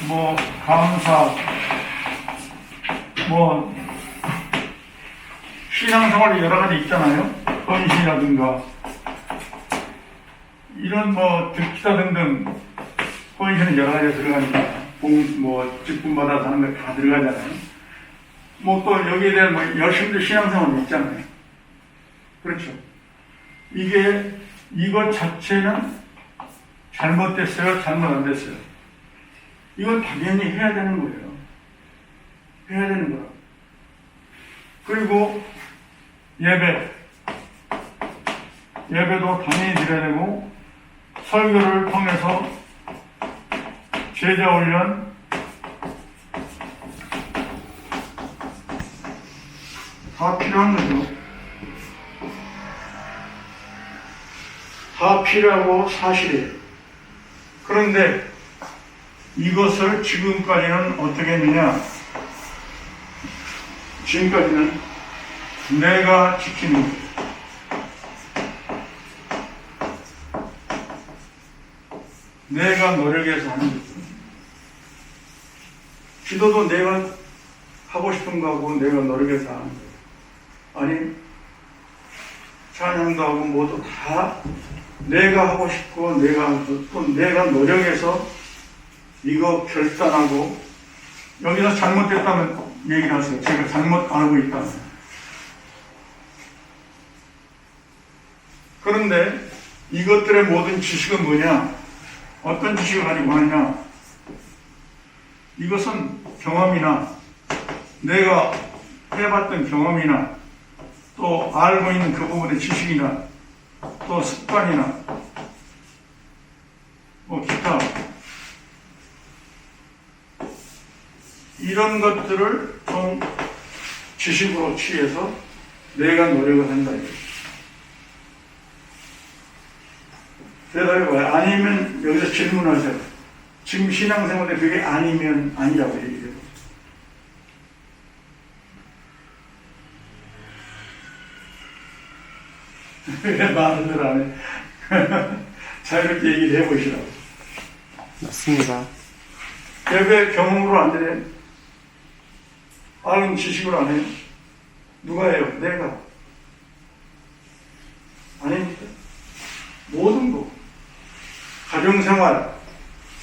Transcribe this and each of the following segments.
뭐 감사, 뭐 신앙생활이 여러 가지 있잖아요. 헌신이라든가 이런 뭐 기타 등등 헌신은 여러 가지가 들어가니까 뭐 직분 받아서 하는 거 다 들어가잖아요. 뭐 또 여기에 대한 뭐 열심히 신앙생활이 있잖아요. 그렇죠. 이것 자체는 잘못됐어요? 잘못 안 됐어요? 이건 당연히 해야 되는 거예요. 해야 되는 거라. 그리고 예배도 당연히 드려야 되고, 설교를 통해서 제자 훈련, 다 필요한 거죠. 다 필요하고 사실이에요. 그런데 이것을 지금까지는 어떻게 했느냐? 지금까지는 내가 지키는 거예요. 내가 노력해서 하는 거죠. 기도도 내가 하고 싶은 거 하고 내가 노력해서 하는 거예요. 아니, 찬양도 하고 모두 다 내가 하고 싶고 또 내가 노력해서 이거 결단하고, 여기서 잘못됐다면 얘기를 하세요. 제가 잘못 안 하고 있다면. 그런데 이것들의 모든 지식은 뭐냐? 어떤 지식을 가지고 하느냐? 이것은 경험이나 내가 해봤던 경험이나 또 알고 있는 그 부분의 지식이나 또 습관이나 뭐 기타 이런 것들을 좀 지식으로 취해서 내가 노력을 한다 이거죠. 대답해봐요. 아니면 여기서 질문하세요. 지금 신앙생활에 그게 아니면 아니라고 얘기해요. 왜 말을 안 해? 자유롭게 얘기를 해보시라고. 맞습니다. 예배 경험으로 안 되네. 아는 지식으로 안 해요. 누가 해요? 내가. 아닙니까? 모든 거. 가정생활,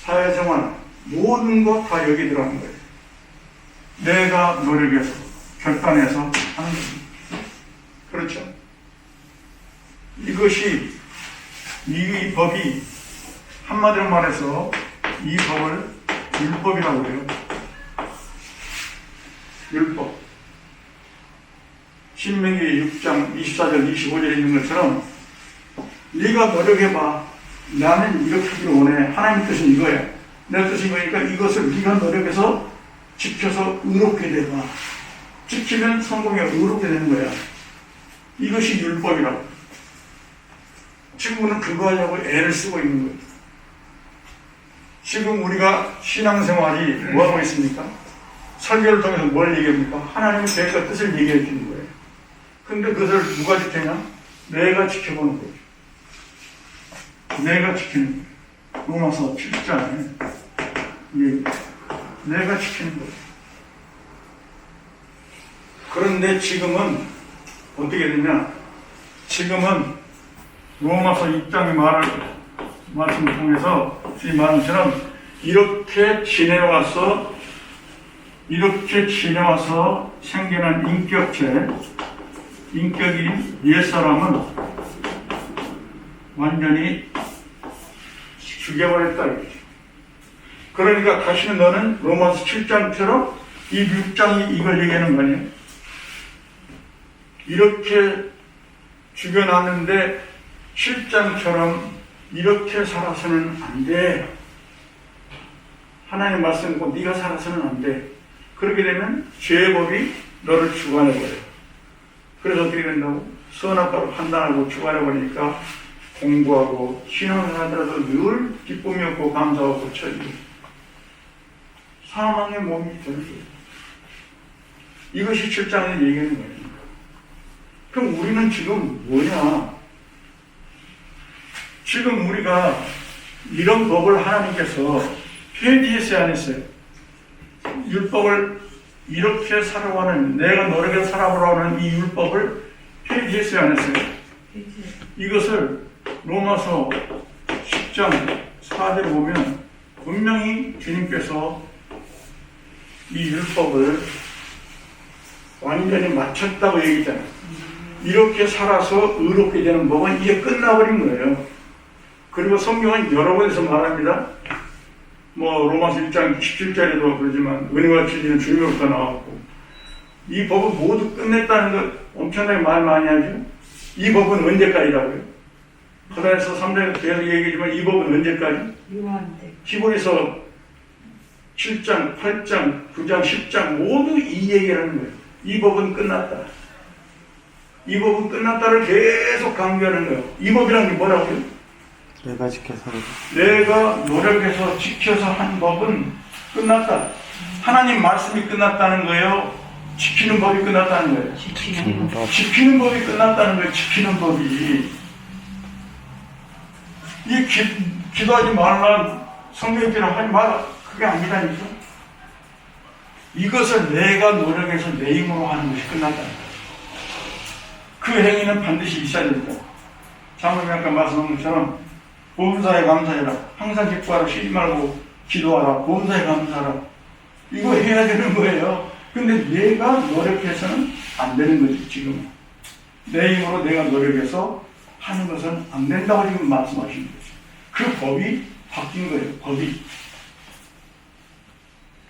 사회생활, 모든 거 다 여기 들어가는 거예요. 내가 노력해서, 결단해서 하는 겁니다. 그렇죠? 이 법이, 한마디로 말해서 이 법을 율법이라고 해요. 율법. 신명기 6장 24절 25절에 있는 것처럼 네가 노력해봐. 나는 이렇게 하기를 원해. 하나님 뜻은 이거야. 내 뜻은 이거니까 이것을 네가 노력해서 지켜서 의롭게 되봐. 지키면 성공해 의롭게 되는 거야. 이것이 율법이라고. 지금 우리는 그거 하려고 애를 쓰고 있는 거예요. 지금 우리가 신앙생활이 뭐 하고 있습니까? 설교를 통해서 뭘 얘기합니까? 하나님의 계획과 뜻을 얘기해 주는 거예요. 근데 그것을 누가 지키냐? 내가 지켜보는 거죠. 내가 지키는 거예요. 로마서 7장에 내가 지키는 거예요. 그런데 지금은 어떻게 되냐? 지금은 로마서 2장의 말씀을 통해서 이 말씀처럼 이렇게 지내와서 생겨난 인격인 옛사람은 완전히 죽여버렸다 이거죠. 그러니까 다시는 너는 로마서 7장처럼 이 6장이 이걸 얘기하는 거 아니에요? 이렇게 죽여놨는데 7장처럼 이렇게 살아서는 안 돼. 하나님 말씀 듣고 네가 살아서는 안 돼. 그렇게 되면 죄법이 너를 주관해버려요. 그래서 어떻게 된다고? 선악과로 판단하고 주관해버리니까 공부하고 신앙을 하더라도 늘 기쁨이 없고 감사하고 처지고 사망의 몸이 되는 거예요. 이것이 7장에 얘기하는 거예요. 그럼 우리는 지금 뭐냐? 지금 우리가 이런 법을 하나님께서 폐지했어요, 안 했어요? 율법을 이렇게 살아가는, 내가 노력해서 살아보라는 이 율법을 폐지했어요, 안 했어요? 이것을 로마서 10장 4절에 보면 분명히 주님께서 이 율법을 완전히 마쳤다고 얘기했잖아요. 이렇게 살아서 의롭게 되는 법은 이제 끝나버린 거예요. 그리고 성경은 여러 번에서 말합니다. 뭐 로마서 1장 17절에도 그러지만 은혜와 진리는 주님으로부터 나왔고, 이 법은 모두 끝냈다는 것 엄청나게 말 많이 하죠. 이 법은 언제까지라고요? 고린도서 3장에서 계속 얘기하지만 이 법은 언제까지? 히브리서 7장, 8장, 9장, 10장 모두 이 얘기를 하는 거예요. 이 법은 끝났다. 이 법은 끝났다를 계속 강조하는 거예요. 이 법이라는 게 뭐라고요? 내가 지켜서 내가 노력해서 지켜서 한 법은 끝났다. 하나님 말씀이 끝났다는 거예요? 지키는 법이 끝났다는 거예요? 지키는 법. 지키는 법이 끝났다는 거예요. 지키는 법이. 이 기도하지 말라, 성경기로 하지 마라, 그게 아니라니까. 이것을 내가 노력해서 내 힘으로 하는 것이 끝났다는 거예요. 그 행위는 반드시 있어야 됩니다. 장로님 아까 말씀한 것처럼 보험사에 감사해라, 항상 기뻐하라, 쉬지 말고 기도하라, 보험사에 감사하라, 이거 해야 되는 거예요. 근데 내가 노력해서는 안 되는 거지. 지금 내 힘으로 내가 노력해서 하는 것은 안 된다고 지금 말씀하시는 거죠. 그 법이 바뀐 거예요. 법이.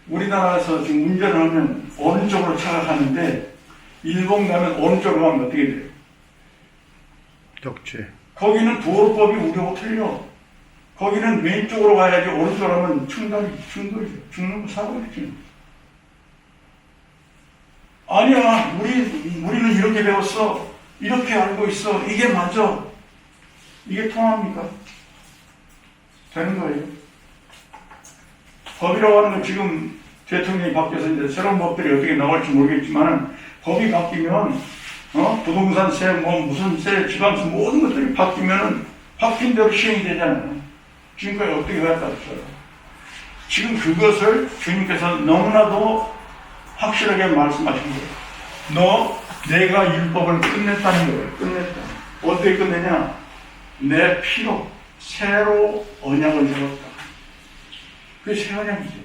우리나라에서 지금 운전을 하면 어느 쪽으로 차가 가는데 일본 가면 어느 쪽으로 가면 어떻게 돼요? 역죄. 거기는 도로법이 우리하고 틀려. 거기는 왼쪽으로 가야지 오른쪽으로 가면 충돌이죠. 죽는 거 사고겠지. 아니야, 우리는 이렇게 배웠어. 이렇게 알고 있어. 이게 맞아. 이게 통합니까? 되는 거예요. 법이라고 하는 건 지금 대통령이 바뀌어서 이제 새로운 법들이 어떻게 나올지 모르겠지만 법이 바뀌면 부동산세, 무슨 세, 지방세 모든 것들이 바뀌면 바뀐 대로 시행이 되잖아요. 지금까지 어떻게 갔다 왔어요? 지금 그것을 주님께서 너무나도 확실하게 말씀하신 거예요. 내가 율법을 끝냈다는 거예요. 끝냈다. 어떻게 끝내냐? 내 피로 새로 언약을 세웠다. 그게 새 언약이죠.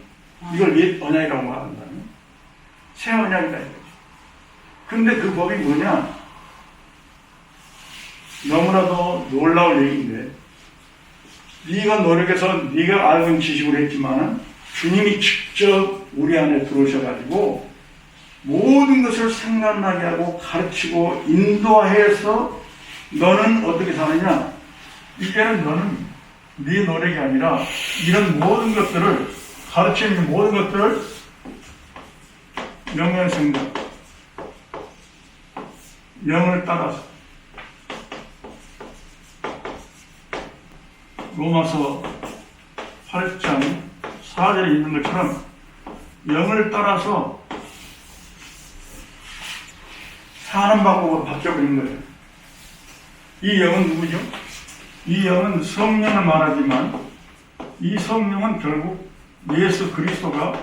이걸 옛 언약이라고 말한다면 새 언약이다 이거죠. 근데 그 법이 뭐냐? 너무나도 놀라울 얘기인데, 네가 노력해서 네가 알고 있는 지식으로 했지만 주님이 직접 우리 안에 들어오셔가지고 모든 것을 생각나게 하고 가르치고 인도해서 너는 어떻게 사느냐? 이제는 너는 네 노력이 아니라 이런 모든 것들을 가르치는 모든 것들을 명령생각, 영을 따라서 로마서 8장 4절에 있는 것처럼 영을 따라서 사는 방법으로 바뀌어버린 거예요. 이 영은 누구죠? 이 영은 성령을 말하지만 이 성령은 결국 예수 그리스도가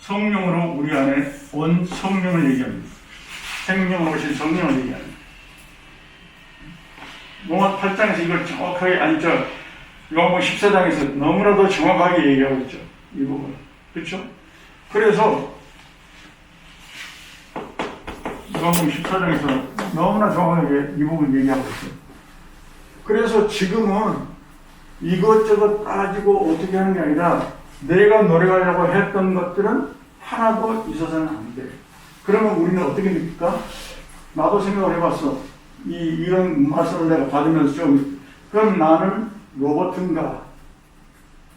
성령으로 우리 안에 온 성령을 얘기합니다. 생명으로 오신 성령을 얘기합니다. 로마 8장에서 이걸 정확하게, 요한복음 14장에서 너무나도 정확하게 얘기하고 있죠. 이 부분. 그렇죠? 그래서 요한복음 14장에서 너무나 정확하게 이 부분 얘기하고 있어요. 그래서 지금은 이것저것 따지고 어떻게 하는 게 아니라 내가 노력하려고 했던 것들은 하나도 있어서는 안 돼. 그러면 우리는 어떻게 됩니까? 나도 생각을 해봤어. 이런 말씀을 내가 받으면서 좀, 그럼 나는 로봇인가?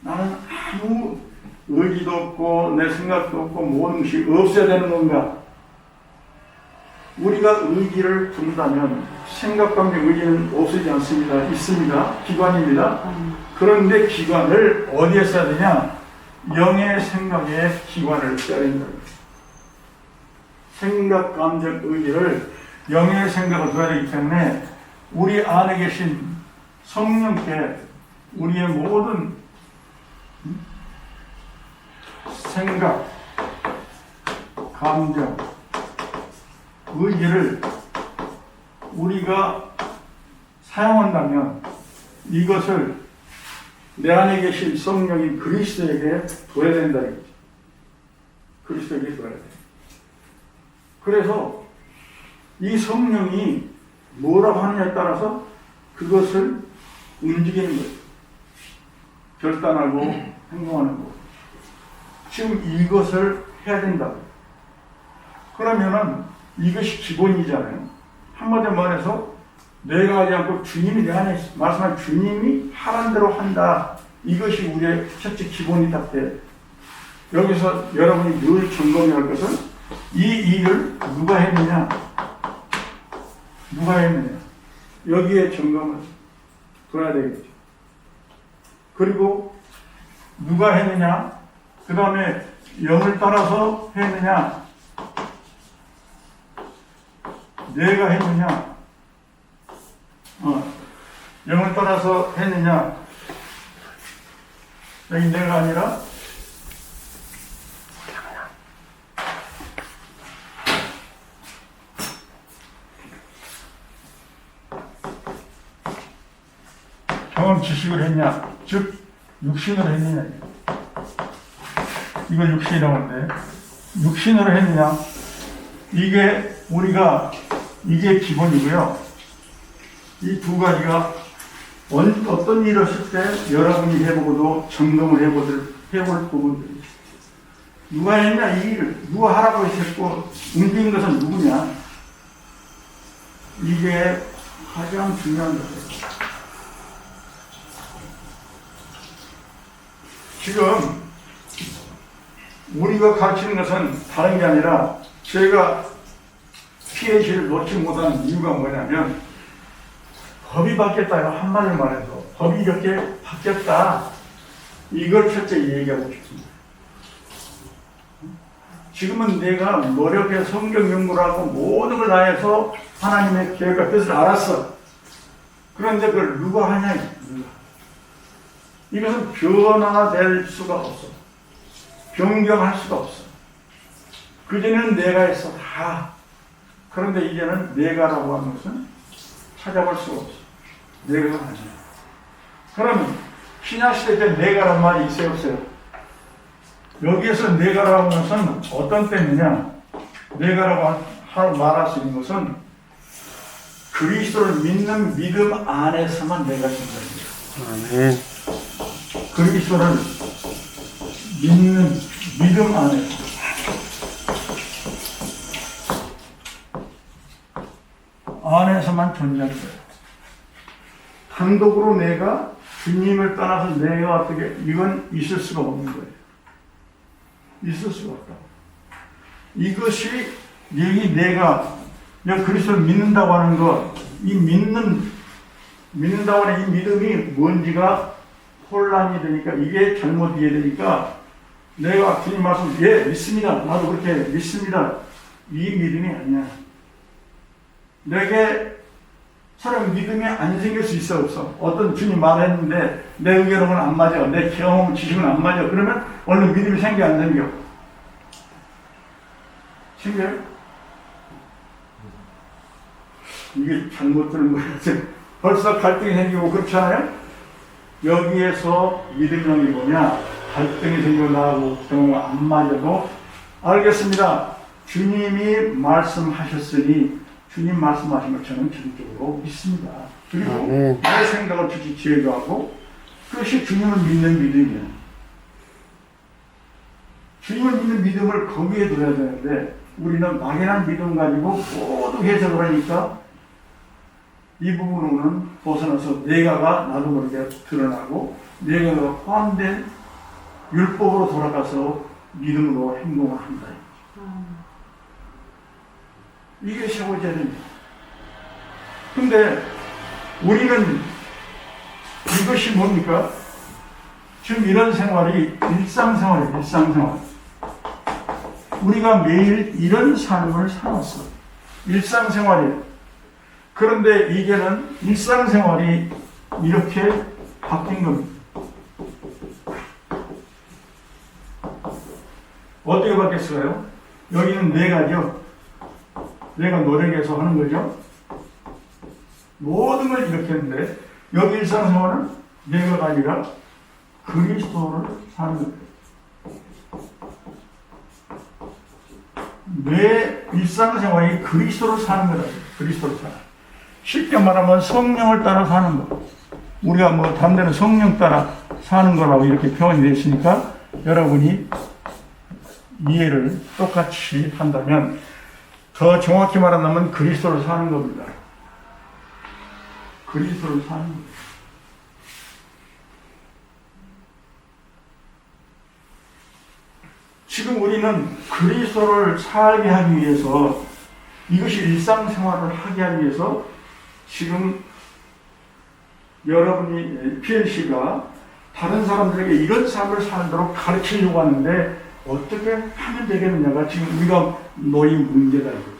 나는 아무 의지도 없고 내 생각도 없고 모든 것이 없어야 되는 건가? 우리가 의지를 둔다면 생각과 의지는 없어지지 않습니다. 있습니다. 기관입니다. 그런데 기관을 어디에 써야 되냐? 영의 생각에 기관을 써야 된다. 생각, 감정, 의지를 영의 생각을 둬야 되기 때문에 우리 안에 계신 성령께 우리의 모든 생각, 감정, 의지를 우리가 사용한다면 이것을 내 안에 계신 성령인 그리스도에게 둬야 된다 이거지. 그리스도에게 둬야 돼. 그래서 이 성령이 뭐라고 하느냐에 따라서 그것을 움직이는 거예요. 결단하고 행동하는 거. 지금 이것을 해야 된다고. 그러면은 이것이 기본이잖아요. 한마디로 말해서 내가 하지 않고 주님이 내 안에 말씀한 주님이 하란 대로 한다. 이것이 우리의 첫째 기본이 딱 돼. 여기서 여러분이 늘 점검해야 할 것은 이 일을 누가 했느냐? 누가 했느냐? 여기에 점검을 둬야 되겠죠. 그리고 누가 했느냐? 그 다음에 영을 따라서 했느냐? 내가 했느냐? 영을 따라서 했느냐? 여기 내가 아니라 경험 지식을 했냐? 즉 육신으로 했느냐? 이걸 육신이라고 하는데 육신으로 했느냐? 이게 우리가 이게 기본이고요. 이 두 가지가 어떤 일을 했을 때 여러분이 해보고도 점검을 해볼 부분들이 있어요. 누가 했냐 이 일을 누가 하라고 했고 움직인 것은 누구냐? 이게 가장 중요한 것이에요. 지금 우리가 가르치는 것은 다른 게 아니라 저희가 PH를 놓지 못하는 이유가 뭐냐면 법이 바뀌었다 한마디로 말해서 법이 이렇게 바뀌었다 이걸 첫째 얘기하고 싶습니다. 지금은 내가 노력해서 성경 연구를 하고 모든 걸 다해서 하나님의 계획과 뜻을 알았어. 그런데 그걸 누가 하냐? 누가. 이것은 변화될 수가 없어. 변경할 수가 없어. 그전에는 내가 했어 다. 그런데 이제는 내가라고 하는 것은 찾아볼 수가 없어. 내가 아니야. 그러면 신약시대 때 내가란 말이 있어요 없어요? 여기에서 내가라고 하는 것은 어떤 때느냐? 내가라고 말할 수 있는 것은 그리스도를 믿는 믿음 안에서만 내가 된다. 아멘. 그리스도를 믿는 믿음 안에서 안에서만 존재하는 거예요. 단독으로 내가 주님을 떠나서 내가 어떻게 이건 있을 수가 없는 거예요. 있을 수가 없다. 이것이 여기 내가 여기 그리스도를 믿는다고 하는 것, 이 믿는다고 하는 이 믿음이 뭔지가 혼란이 되니까 이게 잘못 이해되니까 내가 주님 말씀 예 믿습니다. 나도 그렇게 믿습니다. 이 믿음이 아니야. 내게 사람 믿음이 안 생길 수 있어 없어. 어떤 주님 말했는데 내 의견은 안 맞아. 내 경험 지식은 안 맞아. 그러면 얼른 믿음이 생겨 안 생겨? 생겨요? 이게 잘못 들은 거예요. 벌써 갈등이 생기고 그렇지 않아요? 여기에서 믿음형이 뭐냐? 갈등이 생기고 나하고 경우가 안 맞아도 알겠습니다. 주님이 말씀하셨으니 주님 말씀하신 걸 저는 전적으로 믿습니다. 그리고 내 생각을 지지하기도 하고 그것이 주님을 믿는 믿음이에요. 주님을 믿는 믿음을 거기에 둬야 되는데 우리는 막연한 믿음 가지고 모두 해석을 하니까 이 부분으로는 벗어나서 내가가 나도 모르게 드러나고 내가가 포함된 율법으로 돌아가서 믿음으로 행동을 한다. 이게 세워져야 됩니다. 근데 우리는 이것이 뭡니까? 지금 이런 생활이 일상생활이에요. 일상생활. 우리가 매일 이런 삶을 살았어. 일상생활이에요. 그런데 이제는 일상생활이 이렇게 바뀐 겁니다. 어떻게 바뀌었어요? 여기는 네 가지요. 내가 노력해서 하는 거죠. 모든 걸 이렇게 했는데 여기 일상생활은 네 가지가 아니라 그리스도를 사는 거예요. 내 일상생활이 그리스도를 사는 거다. 그리스도를 사는. 쉽게 말하면 성령을 따라 사는 거. 우리가 뭐 다른 데는 성령 따라 사는 거라고 이렇게 표현이 되어 있으니까 여러분이 이해를 똑같이 한다면 더 정확히 말한다면 그리스도를 사는 겁니다. 그리스도를 사는 거예요. 지금 우리는 그리스도를 살게 하기 위해서 이것이 일상생활을 하게 하기 위해서 지금 여러분이 PLC가 다른 사람들에게 이런 삶을 살도록 가르치려고 하는데 어떻게 하면 되겠느냐가 지금 우리가 놓인 문제다 이거죠.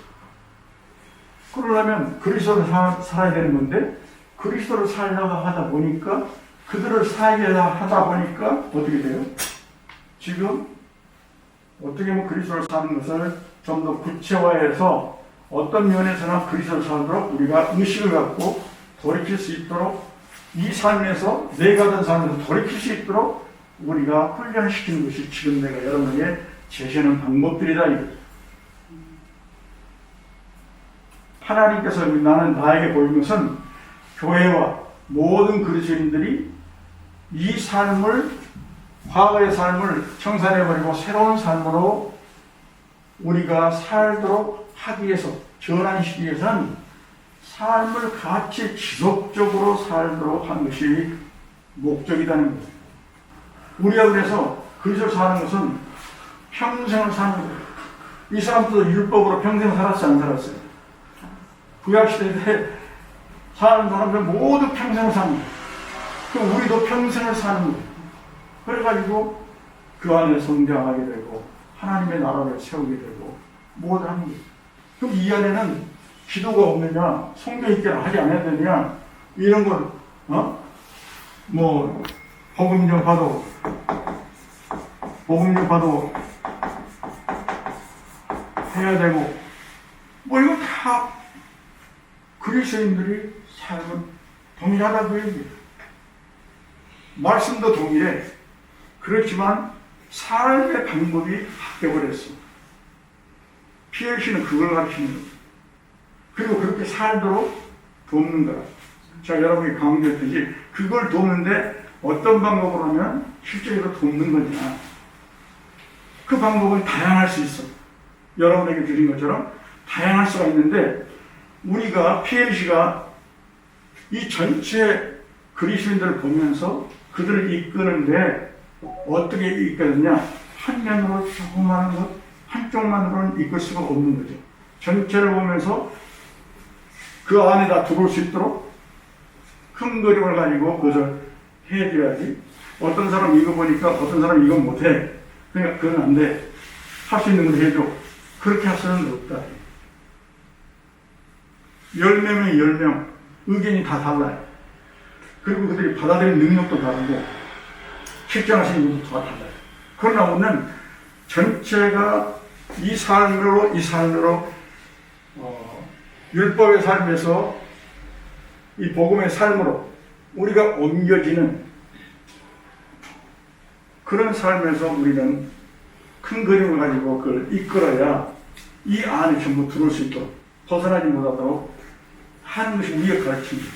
그러려면 그리스도를 살아야 되는 건데 그리스도를 살려고 하다 보니까 그들을 살게 하다 보니까 어떻게 돼요? 지금 어떻게 보면 그리스도를 사는 것을 좀 더 구체화해서 어떤 면에서나 그리스도를 살도록 우리가 의식을 갖고 돌이킬 수 있도록 이 삶에서 내가 된 삶에서 돌이킬 수 있도록 우리가 훈련시키는 것이 지금 내가 여러분에게 제시하는 방법들이다. 하나님께서 나에게 보인 것은 교회와 모든 그리스도인들이 이 삶을 과거의 삶을 청산해버리고 새로운 삶으로 우리가 살도록 하기 위해서 전환시키기 위해서는 삶을 같이 지속적으로 살도록 하는 것이 목적이라는 거예요. 우리가 그래서 그리스도를 사는 것은 평생을 사는 거예요. 이 사람들도 율법으로 평생 살았어요, 안 살았어요? 구약시대 때 사는 사람들 모두 평생을 사는 거예요. 그럼 우리도 평생을 사는 거예요. 그래가지고 그 안에 성장하게 되고 하나님의 나라를 세우게 되고 모두 하는 거예요. 그럼 이 안에는 기도가 없느냐, 성경 읽기를 하지 않아야 되느냐, 이런 걸, 복음 좀 봐도 해야 되고, 이거 다 그리스도인들이 삶은 동일하다고 얘기해요. 말씀도 동일해. 그렇지만 삶의 방법이 바뀌어버렸어. PLC는 그걸 가르치는 거예요. 그리고 그렇게 살도록 돕는 거라. 자, 여러분이 강조했듯이 그걸 돕는데 어떤 방법으로 하면 실제로 돕는 거냐. 그 방법은 다양할 수 있어. 여러분에게 드린 것처럼 다양할 수가 있는데 우리가 PLC가 이 전체 그리스도인들을 보면서 그들을 이끄는데 어떻게 이끌느냐. 한 면으로 조그마한 것, 한쪽만으로는 이끌 수가 없는 거죠. 전체를 보면서 그 안에다 들어올 수 있도록 큰 그림을 가지고 그것을 해줘야지. 어떤 사람 이거 보니까 어떤 사람 이건 못해. 그러니까 그건 안 돼. 할 수 있는 걸 해줘. 그렇게 할 수는 없다. 10명이 10명 의견이 다 달라요. 그리고 그들이 받아들이는 능력도 다르고 실천하시는 것도 다 달라요. 그러나 우리는 전체가 이 삶으로 율법의 삶에서 이 복음의 삶으로 우리가 옮겨지는 그런 삶에서 우리는 큰 그림을 가지고 그걸 이끌어야 이 안에 전부 들어올 수 있도록 벗어나지 못하도록 하는 것이 우리가 가르칩니다.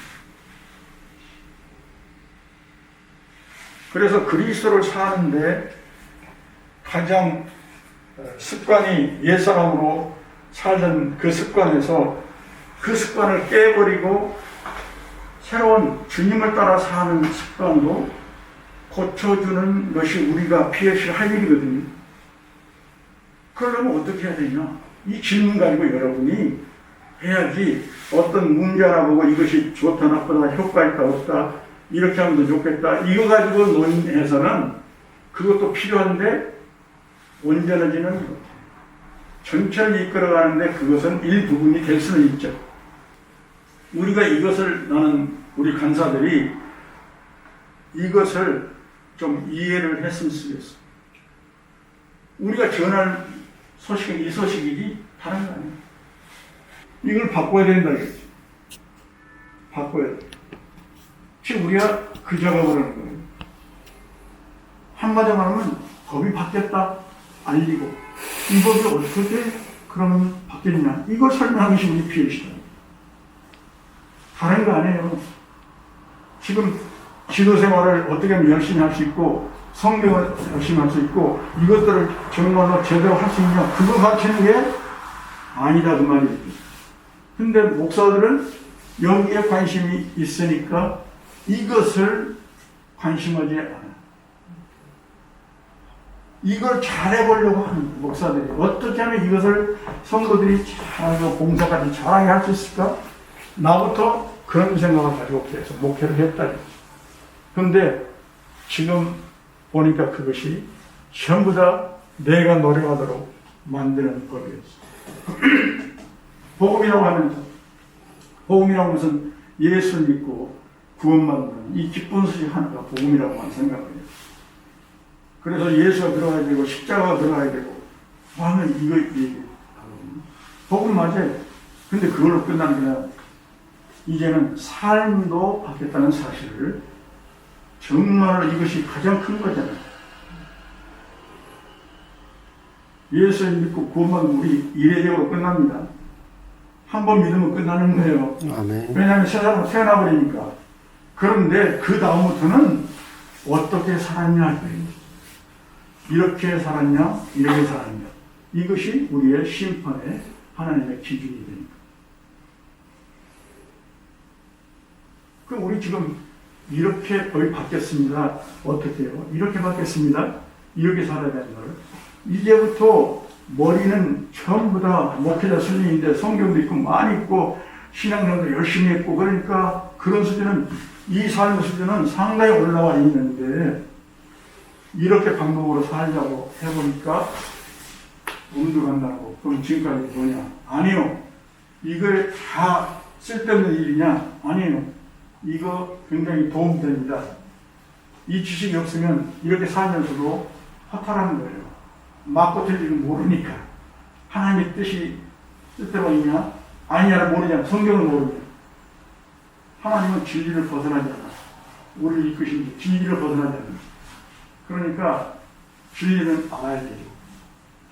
그래서 그리스도를 사는데 가장 습관이 옛사람으로 살던 그 습관에서 그 습관을 깨버리고 새로운 주님을 따라 사는 습관으로 고쳐주는 것이 우리가 PLC를 할 일이거든요. 그러려면 어떻게 해야 되냐? 이 질문 가지고 여러분이 해야지 어떤 문제 하나 보고 이것이 좋다 나쁘다 효과 있다 없다 이렇게 하면 더 좋겠다 이거 가지고 논해서는 그것도 필요한데 온전해지는 것. 전체를 이끌어가는데 그것은 일부분이 될 수는 있죠. 우리가 이것을 우리 간사들이 이것을 좀 이해를 했으면 좋겠어. 우리가 전할 소식은 이 소식이지 다른 거 아니에요. 이걸 바꿔야 된다 이거지. 바꿔야 돼. 지금 우리가 그 작업을 하는 거예요. 한마디로 말하면 법이 바뀌었다 알리고 이 법이 어떻게 그러면 바뀌느냐 이걸 설명하는 것이 우리 PhD다. 다른 거 아니에요. 지금 지도생활을 어떻게 하면 열심히 할 수 있고 성경을 열심히 할 수 있고 이것들을 정말로 제대로 할 수 있냐 그거 가르치는 게 아니다 그 말이에요. 근데 목사들은 여기에 관심이 있으니까 이것을 관심하지 않아요. 이걸 잘해보려고 하는 목사들이 어떻게 하면 이것을 성도들이 잘하고 봉사까지 잘하게 할 수 있을까? 나부터 그런 생각을 가지고 계속 목회를 했다. 그런데 지금 보니까 그것이 전부 다 내가 노력하도록 만드는 법이었어. 복음이라고 하면서 복음이라고 하면 예수를 믿고 구원받는 이 기쁜 소식 하나가 복음이라고만 생각해요. 그래서 예수가 들어가야 되고 십자가가 들어가야 되고 하면 이거 얘기해요. 복음 맞아요. 근데 그걸로 끝나는 게 아니라 이제는 삶도 바뀌었다는 사실을 정말 이것이 가장 큰 거잖아요. 예수를 믿고 구원받으면 우리 이례적으로 끝납니다. 한 번 믿으면 끝나는 거예요. 아멘. 왜냐하면 세상으로 태어나버리니까. 그런데 그 다음부터는 어떻게 살았냐 할 거예요. 이렇게 살았냐, 이렇게 살았냐. 이것이 우리의 심판의 하나님의 기준이 되니까. 그럼 우리 지금 이렇게 법이 바뀌었습니다. 어떻게 해요? 이렇게 바뀌었습니다. 이렇게 살아야 되는 걸. 이제부터 머리는 전부 다 목회자 스님인데 성경도 있고 많이 있고 신앙생활도 열심히 했고 그러니까 그런 수준은 이 삶의 수준은 상당히 올라와 있는데 이렇게 방법으로 살자고 해보니까 운도 간다고. 그럼 지금까지 뭐냐? 아니요. 이걸 다 쓸데없는 일이냐? 아니에요. 이거 굉장히 도움됩니다. 이 지식이 없으면 이렇게 살면서도 허탈한 거예요. 맞고 틀리는 모르니까. 하나님의 뜻이 뜻대로 있냐? 아니냐를 모르냐? 성경을 모르냐? 하나님은 진리를 벗어나지 않아. 우리를 이끄신 진리를 벗어나지 않아. 그러니까 진리는 알아야 되죠.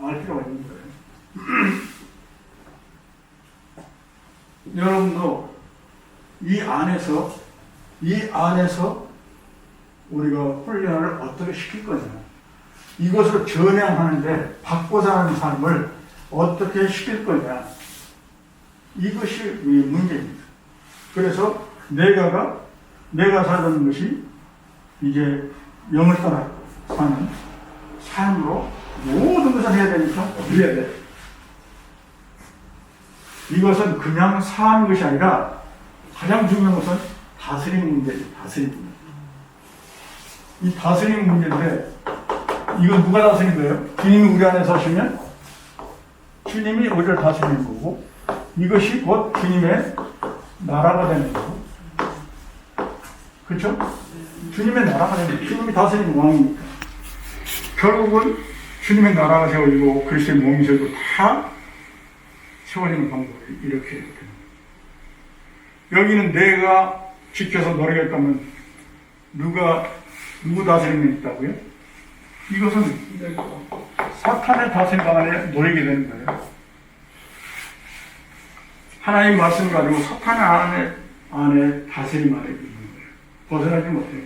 알 필요가 있는 거예요. 여러분도 이 안에서 우리가 훈련을 어떻게 시킬 거냐. 이것을 전향하는데 바꿔 사는 삶을 어떻게 시킬 거냐. 이것이 우리의 문제입니다. 그래서 내가 살던 것이 이제 영을 따라 사는 삶으로 모든 것을 해야 되니까 누려야 돼. 이것은 그냥 사는 것이 아니라 가장 중요한 것은 다스리는 문제예요. 다스리는 문제. 이 다스리는 문제인데 이건 누가 다스리는 거예요? 주님이 우리 안에 서시면 주님이 우리를 다스리는 거고 이것이 곧 주님의 나라가 되는 거고 그렇죠? 주님의 나라가 되는 거예요. 주님이 다스리는 왕이니까 결국은 주님의 나라가 세워지고 그리스도의 몸이 세워지고 다 세워지는 방법이 이렇게 됩니다. 여기는 내가 지켜서 노력했다면 누구 다스림이 있다고요? 이것은 사탄의 다스림 안에 놓이게 되는 거예요. 하나님 말씀 가지고 사탄의 안에 다스림 안에 있는 거예요. 벗어나지 못해요.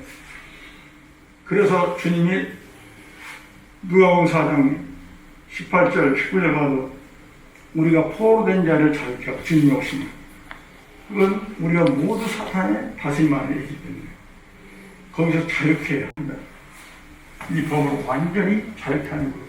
그래서 주님이 누가복음 4장 18절 19절 봐도 우리가 포로된 자를 자유케 하고 주님이 오시면 그건 우리가 모두 사탄의 다스림 안에 있기 때문에 거기서 자유케 해야 한다. 이 법을 완전히 자유케 하는 거예요.